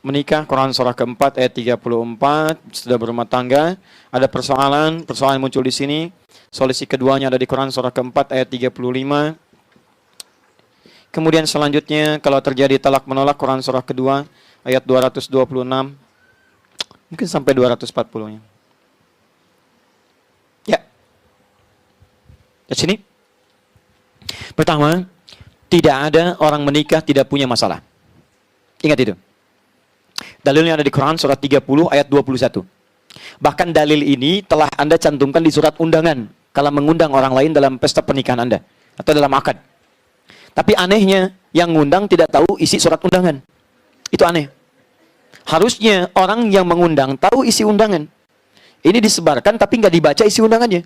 menikah, Quran surah keempat ayat 34, sudah berumah tangga, ada persoalan muncul di sini. Solusi keduanya ada di Quran surah keempat ayat 35. Kemudian selanjutnya kalau terjadi talak menolak, Quran surah kedua ayat 226. Mungkin sampai 240-nya. Ya. Di sini. Pertama, tidak ada orang menikah tidak punya masalah. Ingat itu. Dalilnya ada di Quran surat 30 ayat 21. Bahkan dalil ini telah Anda cantumkan di surat undangan kalau mengundang orang lain dalam pesta pernikahan Anda atau dalam akad. Tapi anehnya yang ngundang tidak tahu isi surat undangan. Itu aneh. Harusnya orang yang mengundang tahu isi undangan. Ini disebarkan tapi nggak dibaca isi undangannya.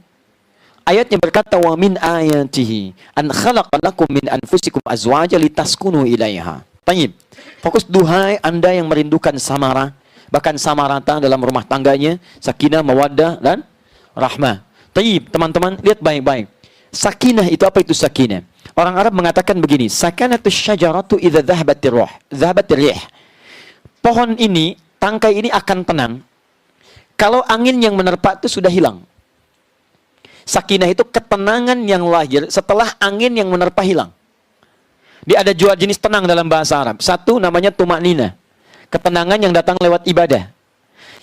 Ayatnya berkata, wa min ayatihi an khalaqa lakum min anfusikum azwaja litaskunu ilaiha. Tayyib. Fokus, duhai Anda yang merindukan samara, bahkan samarata dalam rumah tangganya, sakinah, mawaddah dan rahmah. Tayyib, teman-teman lihat baik-baik. Sakinah itu apa itu sakinah? Orang Arab mengatakan begini, sakanatus syajaratu idza dhahabatir ruh, dhahabatir rih. Pohon ini, tangkai ini akan tenang kalau angin yang menerpa itu sudah hilang. Sakinah itu ketenangan yang lahir setelah angin yang menerpa hilang. Dia ada dua jenis tenang dalam bahasa Arab. Satu namanya tumaknina, ketenangan yang datang lewat ibadah.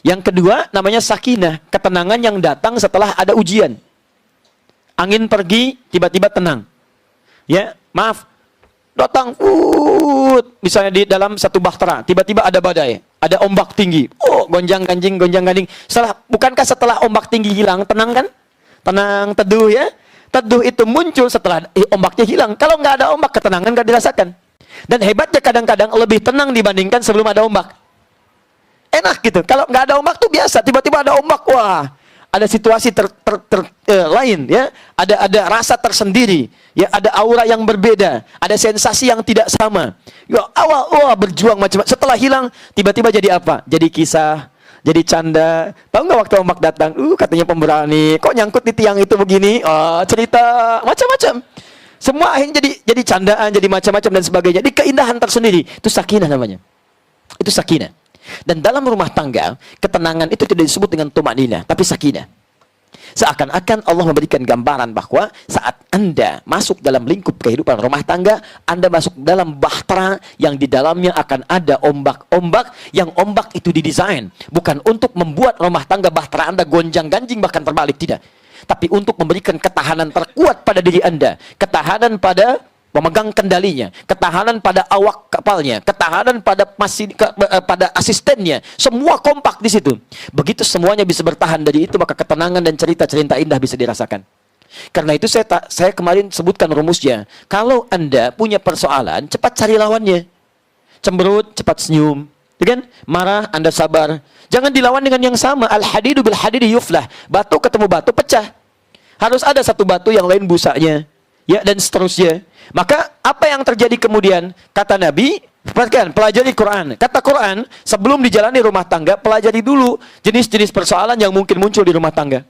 Yang kedua namanya sakinah, ketenangan yang datang setelah ada ujian. Angin pergi, tiba-tiba tenang. Ya, maaf, datang, misalnya di dalam satu bahtera, tiba-tiba ada badai, ada ombak tinggi. Oh, gonjang-ganjing, gonjang-ganjing. Bukankah setelah ombak tinggi hilang, tenang kan? Tenang, teduh ya. Teduh itu muncul setelah ombaknya hilang. Kalau nggak ada ombak, ketenangan nggak dirasakan. Dan hebatnya kadang-kadang lebih tenang dibandingkan sebelum ada ombak. Enak gitu. Kalau nggak ada ombak tuh biasa. Tiba-tiba ada ombak, wah, ada situasi lain ya. Ada rasa tersendiri. Ya, ada aura yang berbeda. Ada sensasi yang tidak sama. Ya, awal wah berjuang macam-macam. Setelah hilang, tiba-tiba jadi apa? Jadi kisah. Jadi canda. Tahu nggak waktu ombak datang? Katanya pemberani. Kok nyangkut di tiang itu begini? Cerita macam-macam. Semua akhirnya jadi candaan, jadi macam-macam dan sebagainya. Di keindahan tersendiri. Itu sakinah namanya. Itu sakinah. Dan dalam rumah tangga, ketenangan itu tidak disebut dengan tumanina, tapi sakinah. Seakan-akan Allah memberikan gambaran bahwa saat Anda masuk dalam lingkup kehidupan rumah tangga, Anda masuk dalam bahtera yang di dalamnya akan ada ombak-ombak, yang ombak itu didesain bukan untuk membuat rumah tangga bahtera Anda gonjang-ganjing bahkan terbalik, tidak. Tapi untuk memberikan ketahanan terkuat pada diri Anda, ketahanan pada pemegang kendalinya, ketahanan pada awak kapalnya, ketahanan pada pada asistennya, semua kompak di situ. Begitu semuanya bisa bertahan dari itu, maka ketenangan dan cerita-cerita indah bisa dirasakan. Karena itu saya kemarin sebutkan rumusnya. Kalau Anda punya persoalan, cepat cari lawannya. Cemberut, cepat senyum. Kan? Marah, Anda sabar. Jangan dilawan dengan yang sama. Al-hadidu bil hadidi yuflah. Batu ketemu batu, pecah. Harus ada satu batu yang lain busanya. Ya, dan seterusnya. Maka apa yang terjadi kemudian? Kata Nabi, perhatikan, pelajari Quran. Kata Quran, sebelum dijalani rumah tangga, pelajari dulu jenis-jenis persoalan yang mungkin muncul di rumah tangga.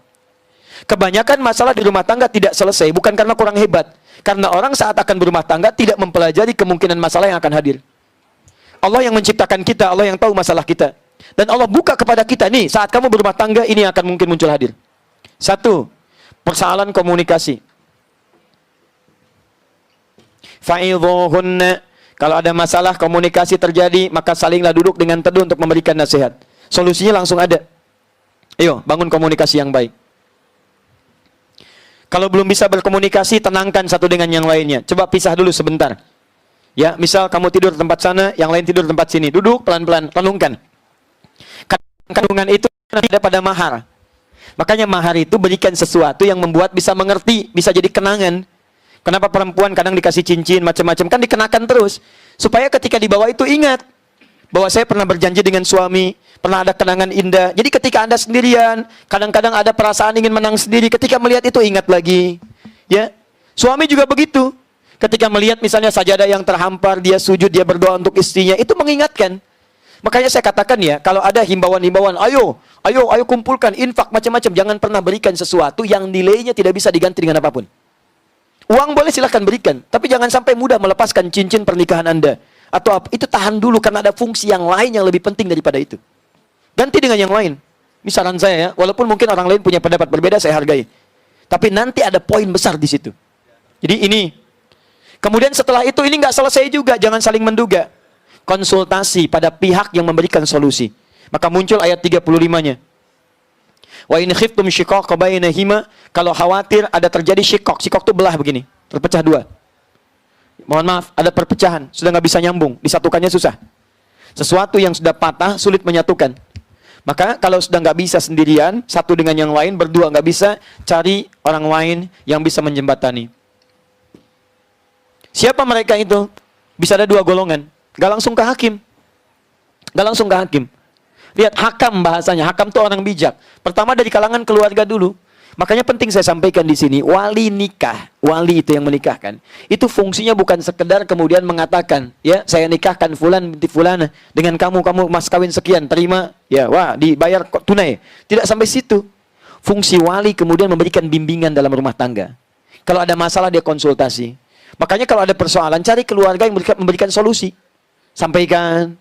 Kebanyakan masalah di rumah tangga tidak selesai, bukan karena kurang hebat. Karena orang saat akan berumah tangga tidak mempelajari kemungkinan masalah yang akan hadir. Allah yang menciptakan kita, Allah yang tahu masalah kita. Dan Allah buka kepada kita, nih, saat kamu berumah tangga, ini akan mungkin muncul hadir. Satu, persoalan komunikasi. Fa'idhuhunna, kalau ada masalah komunikasi terjadi, maka salinglah duduk dengan teduh untuk memberikan nasihat. Solusinya langsung ada. Ayo, bangun komunikasi yang baik. Kalau belum bisa berkomunikasi, tenangkan satu dengan yang lainnya. Coba pisah dulu sebentar. Ya, misal kamu tidur tempat sana, yang lain tidur tempat sini. Duduk pelan-pelan, renungkan. Kandungan itu ada pada mahar. Makanya mahar itu berikan sesuatu yang membuat bisa mengerti, bisa jadi kenangan. Kenapa perempuan kadang dikasih cincin macam-macam, kan dikenakan terus supaya ketika dibawa itu ingat bahwa saya pernah berjanji dengan suami, pernah ada kenangan indah. Jadi ketika Anda sendirian, kadang-kadang ada perasaan ingin menang sendiri, ketika melihat itu ingat lagi. Ya, suami juga begitu. Ketika melihat misalnya sajadah yang terhampar, dia sujud, dia berdoa untuk istrinya, itu mengingatkan. Makanya saya katakan ya, kalau ada himbauan-himbauan, ayo kumpulkan infak macam-macam, jangan pernah berikan sesuatu yang nilainya tidak bisa diganti dengan apapun. Uang boleh silahkan berikan, tapi jangan sampai mudah melepaskan cincin pernikahan Anda. atau apa, itu tahan dulu karena ada fungsi yang lain yang lebih penting daripada itu. Ganti dengan yang lain. Ini saran saya ya, walaupun mungkin orang lain punya pendapat berbeda, saya hargai. Tapi nanti ada poin besar di situ. Jadi ini. Kemudian setelah itu ini nggak selesai juga, jangan saling menduga. Konsultasi pada pihak yang memberikan solusi. Maka muncul ayat 35-nya. Wa in khiftum shiqaqa bainahuma, kalau khawatir ada terjadi shiqaq. Shiqaq itu belah begini, terpecah dua. Mohon maaf, ada perpecahan, sudah nggak bisa nyambung, disatukannya susah. Sesuatu yang sudah patah, sulit menyatukan. Maka kalau sudah nggak bisa sendirian, satu dengan yang lain, berdua nggak bisa, cari orang lain yang bisa menjembatani. Siapa mereka itu? Bisa ada dua golongan. Nggak langsung ke hakim. Nggak langsung ke hakim. Lihat, hakam bahasanya. Hakam itu orang bijak. Pertama dari kalangan keluarga dulu. Makanya penting saya sampaikan di sini, wali nikah, wali itu yang menikahkan, itu fungsinya bukan sekedar kemudian mengatakan, ya saya nikahkan fulan binti fulana dengan kamu mas kawin sekian, terima, ya wah dibayar kok tunai. Tidak sampai situ. Fungsi wali kemudian memberikan bimbingan dalam rumah tangga. Kalau ada masalah dia konsultasi. Makanya kalau ada persoalan, cari keluarga yang memberikan solusi. Sampaikan,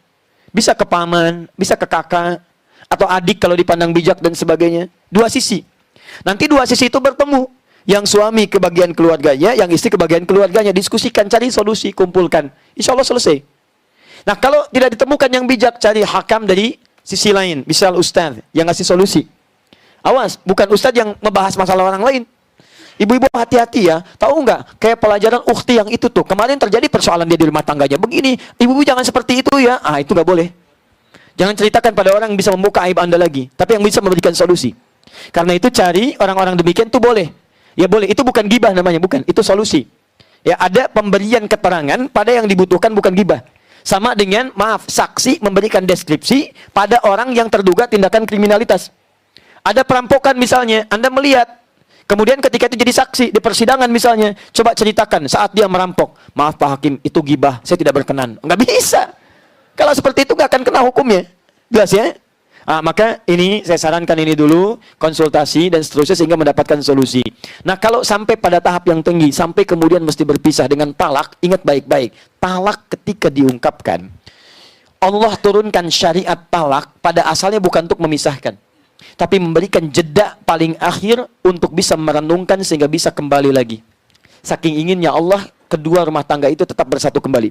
bisa ke paman, bisa ke kakak, atau adik kalau dipandang bijak dan sebagainya. Dua sisi. Nanti dua sisi itu bertemu. Yang suami ke bagian keluarganya, yang istri ke bagian keluarganya. Diskusikan, cari solusi, kumpulkan. Insya Allah selesai. Nah kalau tidak ditemukan yang bijak, cari hakam dari sisi lain. Misal ustaz yang ngasih solusi. Awas, bukan ustaz yang membahas masalah orang lain. Ibu-ibu hati-hati ya. Tahu nggak? Kayak pelajaran ukhti yang itu tuh. Kemarin terjadi persoalan dia di rumah tangganya. Begini, ibu-ibu jangan seperti itu ya. Ah itu nggak boleh. Jangan ceritakan pada orang yang bisa membuka aib Anda lagi. Tapi yang bisa memberikan solusi. Karena itu cari orang-orang demikian itu boleh. Ya boleh, itu bukan gibah namanya, bukan. Itu solusi. Ya ada pemberian keterangan pada yang dibutuhkan, bukan gibah. Sama dengan, maaf, saksi memberikan deskripsi pada orang yang terduga tindakan kriminalitas. Ada perampokan misalnya, Anda melihat. Kemudian ketika itu jadi saksi di persidangan misalnya, coba ceritakan saat dia merampok. Maaf Pak Hakim, itu gibah, saya tidak berkenan. Nggak bisa. Kalau seperti itu nggak akan kena hukumnya. Jelas ya? Maka ini saya sarankan ini dulu, konsultasi dan seterusnya sehingga mendapatkan solusi. Nah kalau sampai pada tahap yang tinggi, sampai kemudian mesti berpisah dengan talak, ingat baik-baik, talak ketika diungkapkan, Allah turunkan syariat talak pada asalnya bukan untuk memisahkan, tapi memberikan jeda paling akhir untuk bisa merenungkan sehingga bisa kembali lagi. Saking inginnya Allah, kedua rumah tangga itu tetap bersatu kembali.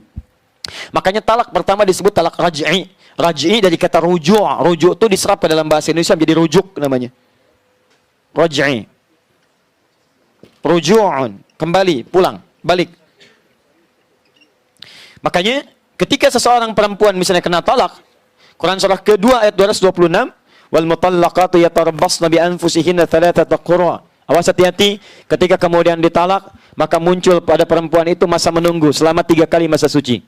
Makanya talak pertama disebut talak raj'i. Raj'i dari kata rujuk. Rujuk itu diserap ke dalam bahasa Indonesia menjadi rujuk namanya. Raj'i. Ruju'un. Kembali, pulang, balik. Makanya ketika seseorang perempuan misalnya kena talak, Quran surah kedua ayat 226, wal mutallaqatu yatarabbasna bi anfusihinna thalathata qura. Awas hati-hati, ketika kemudian ditalak, maka muncul pada perempuan itu masa menunggu selama 3 kali masa suci.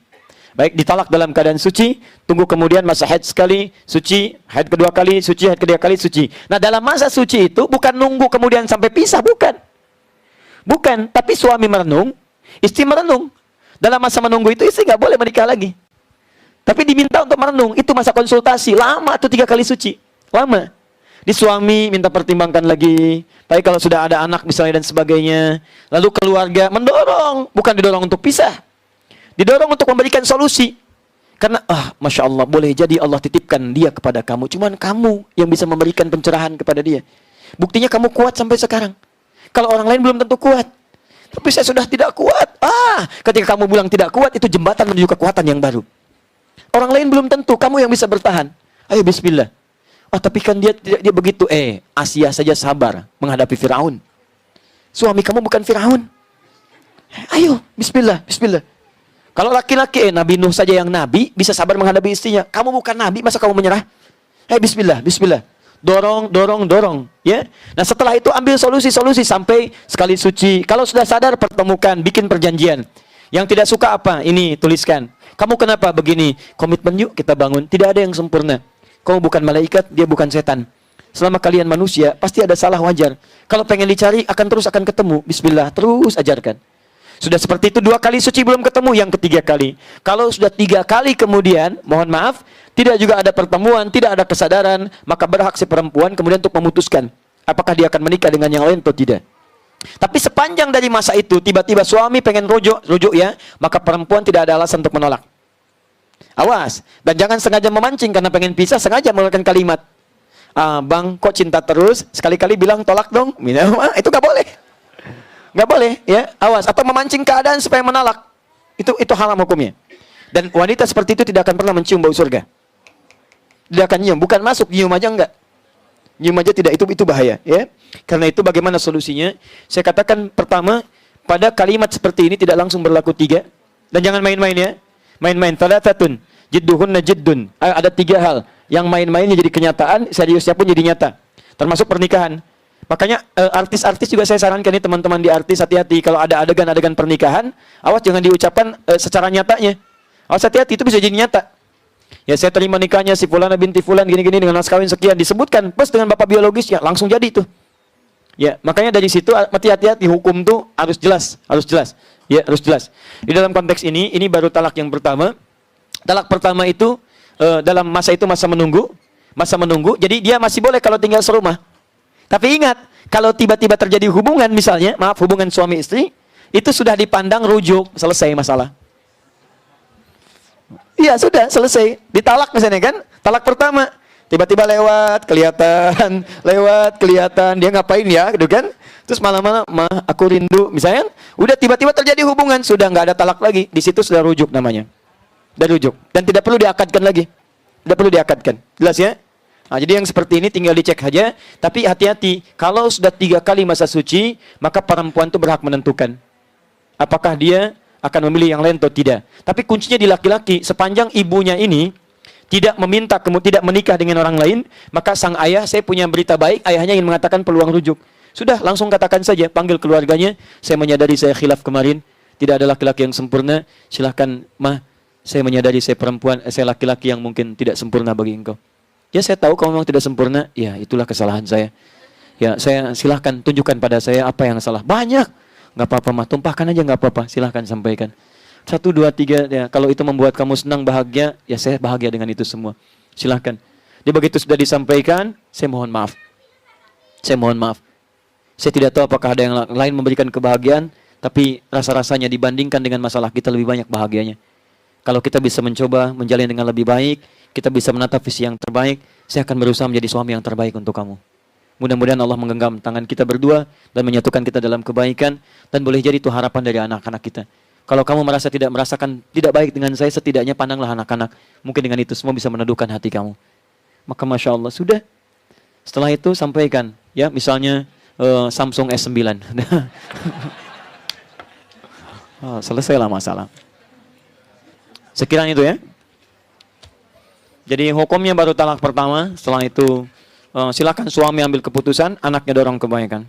Baik ditalak dalam keadaan suci, tunggu kemudian masa haid sekali, suci, haid kedua kali, suci, haid ketiga kali, suci. Nah dalam masa suci itu bukan nunggu kemudian sampai pisah, bukan. Bukan, tapi suami merenung, istri merenung. Dalam masa menunggu itu istri nggak boleh menikah lagi. Tapi diminta untuk merenung, itu masa konsultasi, lama tuh 3 kali suci, lama. Di suami minta pertimbangkan lagi, tapi kalau sudah ada anak misalnya dan sebagainya. Lalu keluarga mendorong, bukan didorong untuk pisah. Didorong untuk memberikan solusi. Karena, Masya Allah, boleh jadi Allah titipkan dia kepada kamu. Cuman kamu yang bisa memberikan pencerahan kepada dia. Buktinya kamu kuat sampai sekarang. Kalau orang lain belum tentu kuat. Tapi saya sudah tidak kuat. Ketika kamu bilang tidak kuat, itu jembatan menuju kekuatan yang baru. Orang lain belum tentu, kamu yang bisa bertahan. Ayo bismillah. Tapi kan dia begitu. Asia saja sabar menghadapi Firaun. Suami kamu bukan Firaun. Ayo, bismillah, bismillah. Kalau laki-laki, Nabi Nuh saja yang nabi, bisa sabar menghadapi istrinya. Kamu bukan nabi, masa kamu menyerah? Bismillah, bismillah. Dorong, dorong, dorong. Ya. Nah setelah itu ambil solusi-solusi sampai sekali suci. Kalau sudah sadar, pertemukan, bikin perjanjian. Yang tidak suka apa? Ini, tuliskan. Kamu kenapa begini? Komitmen yuk kita bangun. Tidak ada yang sempurna. Kamu bukan malaikat, dia bukan setan. Selama kalian manusia, pasti ada salah, wajar. Kalau pengen dicari, akan ketemu. Bismillah, terus ajarkan. Sudah seperti itu 2 kali suci belum ketemu, yang ketiga kali. Kalau sudah 3 kali kemudian, mohon maaf, tidak juga ada pertemuan, tidak ada kesadaran, maka berhak si perempuan kemudian untuk memutuskan apakah dia akan menikah dengan yang lain atau tidak. Tapi sepanjang dari masa itu, tiba-tiba suami pengen rujuk ya, maka perempuan tidak ada alasan untuk menolak. Awas. Dan jangan sengaja memancing karena pengen pisah, sengaja mengeluarkan kalimat. Bang, kok cinta terus? Sekali-kali bilang tolak dong. Itu nggak boleh. Nggak boleh, ya. Awas. Atau memancing keadaan supaya menolak. Itu haram hukumnya. Dan wanita seperti itu tidak akan pernah mencium bau surga. Tidak akan nyium. Bukan masuk, nyium aja enggak. Nyium aja tidak, itu bahaya, ya. Karena itu bagaimana solusinya? Saya katakan pertama, pada kalimat seperti ini tidak langsung berlaku 3. Dan jangan main-main, ya. Main-main. Thalathatun jidduhunna jiddun. Ada 3 hal. Yang main-mainnya jadi kenyataan, seriusnya pun jadi nyata. Termasuk pernikahan. Makanya artis-artis juga saya sarankan nih teman-teman di artis, hati-hati kalau ada adegan-adegan pernikahan, awas jangan diucapkan secara nyatanya. Awas hati-hati, itu bisa jadi nyata. Ya, saya terima nikahnya si fulana binti fulan gini-gini dengan mas kawin sekian, disebutkan plus dengan bapak biologisnya, langsung jadi itu. Ya, makanya dari situ hati-hati, hukum tuh harus jelas, harus jelas. Ya, harus jelas. Di dalam konteks ini baru talak yang pertama. Talak pertama itu dalam masa itu masa menunggu. Jadi dia masih boleh kalau tinggal serumah. Tapi ingat, kalau tiba-tiba terjadi hubungan misalnya, hubungan suami istri, itu sudah dipandang rujuk, selesai masalah. Iya, sudah selesai. Ditalak misalnya kan, talak pertama. Tiba-tiba lewat, kelihatan, dia ngapain ya, gitu kan? Terus malam-malam, aku rindu, misalnya, udah tiba-tiba terjadi hubungan, sudah nggak ada talak lagi. Di situ sudah rujuk namanya. Sudah rujuk. Dan tidak perlu diakadkan lagi. Tidak perlu diakadkan. Jelas ya? Nah, jadi yang seperti ini tinggal dicek saja. Tapi hati-hati, kalau sudah 3 kali masa suci, maka perempuan itu berhak menentukan apakah dia akan memilih yang lain atau tidak. Tapi kuncinya di laki-laki. Sepanjang ibunya ini tidak meminta, tidak menikah dengan orang lain, maka sang ayah, saya punya berita baik, ayahnya ingin mengatakan peluang rujuk. Sudah, langsung katakan saja, panggil keluarganya. Saya menyadari saya khilaf kemarin, tidak ada laki-laki yang sempurna. Silahkan, saya menyadari saya perempuan, saya laki-laki yang mungkin tidak sempurna bagi engkau. Ya, saya tahu kamu memang tidak sempurna. Ya, itulah kesalahan saya. Ya, saya silahkan tunjukkan pada saya apa yang salah. Banyak. Nggak apa-apa, tumpahkan aja nggak apa-apa. Silahkan sampaikan. 1, 2, 3. Ya, kalau itu membuat kamu senang, bahagia, ya saya bahagia dengan itu semua. Silahkan. Jadi begitu sudah disampaikan, saya mohon maaf. Saya mohon maaf. Saya tidak tahu apakah ada yang lain memberikan kebahagiaan, tapi rasa-rasanya dibandingkan dengan masalah kita lebih banyak bahagianya. Kalau kita bisa mencoba menjalin dengan lebih baik, kita bisa menatap visi yang terbaik, saya akan berusaha menjadi suami yang terbaik untuk kamu. Mudah-mudahan Allah menggenggam tangan kita berdua dan menyatukan kita dalam kebaikan, dan boleh jadi itu harapan dari anak-anak kita. Kalau kamu merasa tidak merasakan tidak baik dengan saya, setidaknya pandanglah anak-anak. Mungkin dengan itu semua bisa meneduhkan hati kamu. Maka Masya Allah, sudah. Setelah itu sampaikan, ya misalnya Samsung S9. Selesailah masalah. Sekiranya itu ya. Jadi hukumnya baru talak pertama. Setelah itu silakan suami ambil keputusan, anaknya dorong kebaikan.